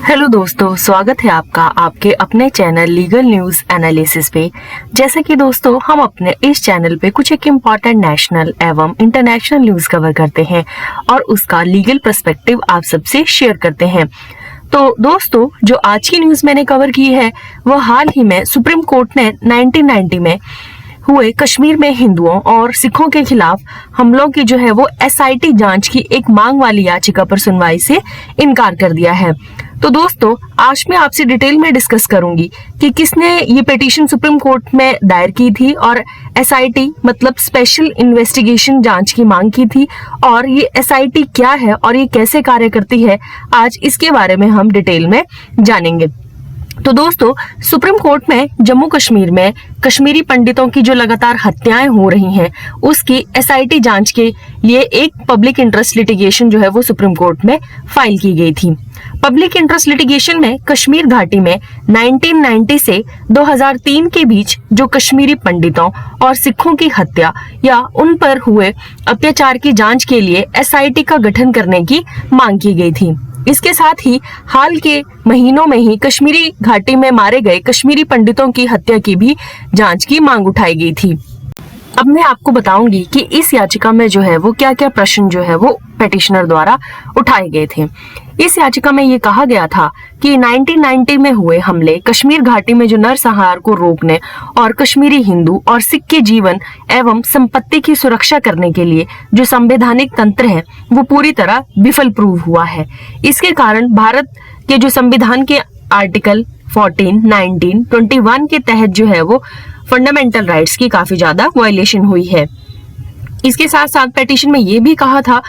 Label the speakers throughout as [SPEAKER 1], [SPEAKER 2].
[SPEAKER 1] Hello दोस्तों, स्वागत है आपका आपके अपने चैनल लीगल न्यूज एनालिसिस पे। जैसे कि दोस्तों हम अपने इस चैनल पे कुछ एक इम्पॉर्टेंट नेशनल एवं इंटरनेशनल न्यूज कवर करते हैं और उसका लीगल पर्सपेक्टिव आप सबसे शेयर करते हैं। तो दोस्तों जो आज की न्यूज मैंने कवर की है वह हाल ही में सुप्रीम कोर्ट ने 1990 में हुए कश्मीर में हिंदुओं और सिखों के खिलाफ हमलों की जो है वो एसआईटी जांच की एक मांग वाली याचिका पर सुनवाई से इनकार कर दिया है। तो दोस्तों आज मैं आपसे डिटेल में डिस्कस करूंगी कि किसने ये पिटीशन सुप्रीम कोर्ट में दायर की थी और एसआईटी मतलब स्पेशल इन्वेस्टिगेशन जांच की मांग की थी, और ये एसआईटी क्या है और ये कैसे कार्य करती है, आज इसके बारे में हम डिटेल में जानेंगे। तो दोस्तों सुप्रीम कोर्ट में जम्मू कश्मीर में कश्मीरी पंडितों की जो लगातार हत्याएं हो रही हैं उसकी एसआईटी जांच के लिए एक पब्लिक इंटरेस्ट लिटिगेशन जो है वो सुप्रीम कोर्ट में फाइल की गई थी। पब्लिक इंटरेस्ट लिटिगेशन में कश्मीर घाटी में 1990 से 2003 के बीच जो कश्मीरी पंडितों और सिखों की हत्या या उन पर हुए अत्याचार की जांच के लिए एसआईटी का गठन करने की मांग की गई थी। इसके साथ ही हाल के महीनों में ही कश्मीरी घाटी में मारे गए कश्मीरी पंडितों की हत्या की भी जांच की मांग उठाई गई थी। अब मैं आपको बताऊंगी कि इस याचिका में जो है वो क्या क्या प्रश्न जो है वो पेटिशनर द्वारा उठाए गए थे। इस याचिका में ये कहा गया था कि 1990 में हुए हमले कश्मीर घाटी में जो नरसंहार को रोकने और कश्मीरी हिंदू और सिख के जीवन एवं संपत्ति की सुरक्षा करने के लिए जो संवैधानिक तंत्र है वो पूरी तरह विफल प्रूव हुआ है। इसके कारण भारत के जो संविधान के आर्टिकल 14, 19, 21 के तहत जो है वो फंडामेंटल राइट्स की काफी ज्यादा वायलेशन हुई है। इसके साथ साथ पेटिशन में ये भी कहा था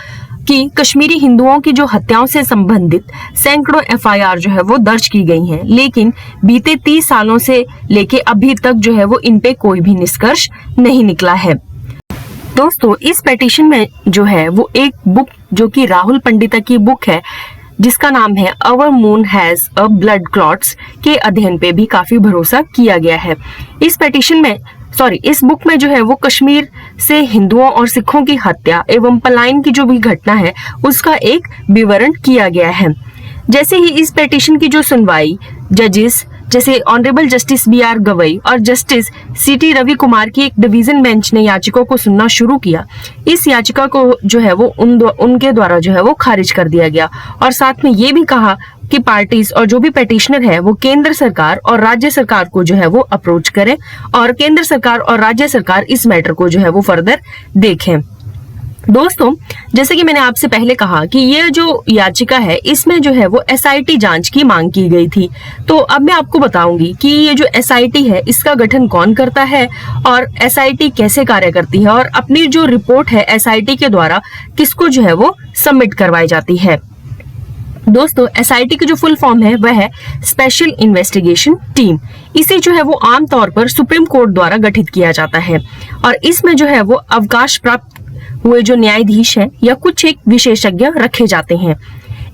[SPEAKER 1] कि कश्मीरी हिंदुओं की जो हत्याओं से संबंधित सैकड़ों एफआईआर जो है वो दर्ज की गई हैं, लेकिन बीते 30 सालों से लेके अभी तक जो है वो इन पे कोई भी निष्कर्ष नहीं निकला है। दोस्तों इस पेटिशन में जो है वो एक बुक जो कि राहुल पंडिता की बुक है जिसका नाम है our moon has a blood clots के अध्ययन पे भी काफी भरोसा किया गया है। इस पेटिशन में इस बुक में जो है वो कश्मीर से हिंदुओं और सिखों की हत्या एवं पलायन की जो भी घटना है उसका एक विवरण किया गया है। जैसे ही इस पेटिशन की जो सुनवाई जजेस जैसे ऑनरेबल जस्टिस बी.आर. गवई और जस्टिस सी.टी. रवि कुमार की एक डिवीजन बेंच ने याचिका को सुनना शुरू किया, इस याचिका को जो है वो उनके द्वारा जो है वो खारिज कर दिया गया और साथ में ये भी कहा कि पार्टीज और जो भी पेटिशनर है वो केंद्र सरकार और राज्य सरकार को जो है वो अप्रोच करें और केंद्र सरकार और राज्य सरकार इस मैटर को जो है वो फर्दर देखें। दोस्तों जैसे कि मैंने आपसे पहले कहा कि ये जो याचिका है इसमें जो है वो एसआईटी जांच की मांग की गई थी। तो अब मैं आपको बताऊंगी कि ये जो एसआईटी है इसका गठन कौन करता है और एसआईटी कैसे कार्य करती है और अपनी जो रिपोर्ट है एसआईटी के द्वारा किसको जो है वो सबमिट करवाई जाती है। दोस्तों एसआईटी की जो फुल फॉर्म है वह है स्पेशल इन्वेस्टिगेशन टीम। इसे जो है वो आमतौर पर सुप्रीम कोर्ट द्वारा गठित किया जाता है और इसमें जो है वो अवकाश प्राप्त हुए जो न्यायाधीश हैं या कुछ एक विशेषज्ञ रखे जाते हैं।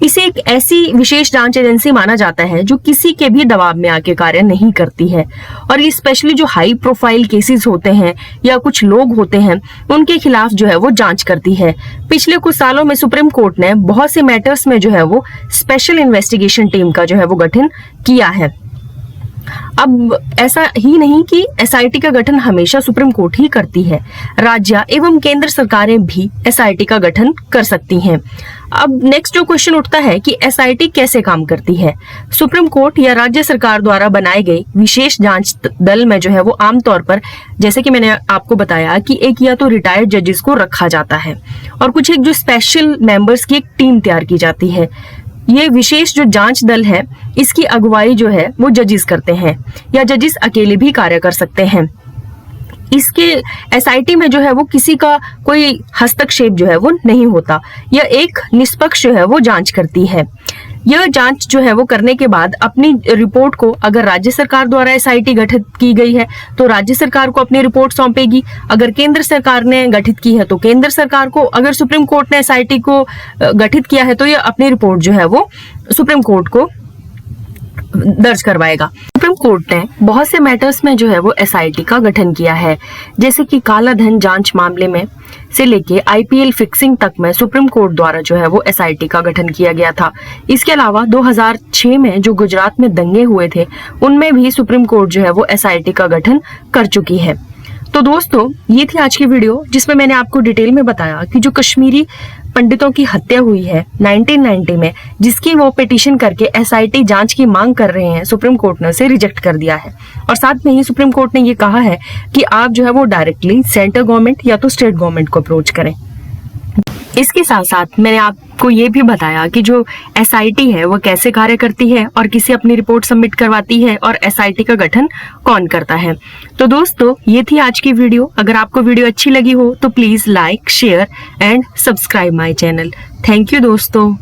[SPEAKER 1] इसे एक ऐसी विशेष जांच एजेंसी माना जाता है जो किसी के भी दबाव में आके कार्य नहीं करती है और ये स्पेशली जो हाई प्रोफाइल केसेस होते हैं या कुछ लोग होते हैं उनके खिलाफ जो है वो जांच करती है। पिछले कुछ सालों में सुप्रीम कोर्ट ने बहुत से मैटर्स में जो है वो स्पेशल इन्वेस्टिगेशन टीम का जो है वो गठन किया है। अब ऐसा ही नहीं कि एसआईटी का गठन हमेशा सुप्रीम कोर्ट ही करती है, राज्य एवं केंद्र सरकारें भी एसआईटी का गठन कर सकती हैं। अब नेक्स्ट जो क्वेश्चन उठता है कि एसआईटी कैसे काम करती है। सुप्रीम कोर्ट या राज्य सरकार द्वारा बनाए गए विशेष जांच दल में जो है वो आमतौर पर जैसे कि मैंने आपको बताया कि एक या तो रिटायर्ड जजेस को रखा जाता है और कुछ एक जो स्पेशल मेंबर्स की एक टीम तैयार की जाती है। ये विशेष जो जांच दल है इसकी अगुवाई जो है वो जजेस करते हैं या जजेस अकेले भी कार्य कर सकते हैं। इसके एसआईटी में जो है वो किसी का कोई हस्तक्षेप जो है वो नहीं होता, यह एक निष्पक्ष जो है वो जांच करती है। यह जांच जो है वो करने के बाद अपनी रिपोर्ट को अगर राज्य सरकार द्वारा एसआईटी गठित की गई है तो राज्य सरकार को अपनी रिपोर्ट सौंपेगी, अगर केंद्र सरकार ने गठित की है तो केंद्र सरकार को, अगर सुप्रीम कोर्ट ने एसआईटी को गठित किया है तो यह अपनी रिपोर्ट जो है वो सुप्रीम कोर्ट को दर्ज करवाएगा। सुप्रीम कोर्ट ने बहुत से मैटर्स में जो है वो एसआईटी का गठन किया है, जैसे कि काला धन जांच मामले में से लेके आईपीएल फिक्सिंग तक में सुप्रीम कोर्ट द्वारा जो है वो एसआईटी का गठन किया गया था। इसके अलावा 2006 में जो गुजरात में दंगे हुए थे उनमें भी सुप्रीम कोर्ट जो है वो एसआईटी का गठन कर चुकी है। तो दोस्तों ये थी आज की वीडियो जिसमें मैंने आपको डिटेल में बताया कि जो कश्मीरी पंडितों की हत्या हुई है 1990 में, जिसकी वो पिटीशन करके एसआईटी जांच की मांग कर रहे हैं, सुप्रीम कोर्ट ने उसे रिजेक्ट कर दिया है। और साथ में ही सुप्रीम कोर्ट ने ये कहा है कि आप जो है वो डायरेक्टली सेंट्रल गवर्नमेंट या तो स्टेट गवर्नमेंट को अप्रोच करें। इसके साथ साथ मैंने आपको ये भी बताया कि जो एसआईटी है वो कैसे कार्य करती है और किसे अपनी रिपोर्ट सबमिट करवाती है और एसआईटी का गठन कौन करता है। तो दोस्तों ये थी आज की वीडियो। अगर आपको वीडियो अच्छी लगी हो तो please like, share and subscribe my channel. Thank you दोस्तों।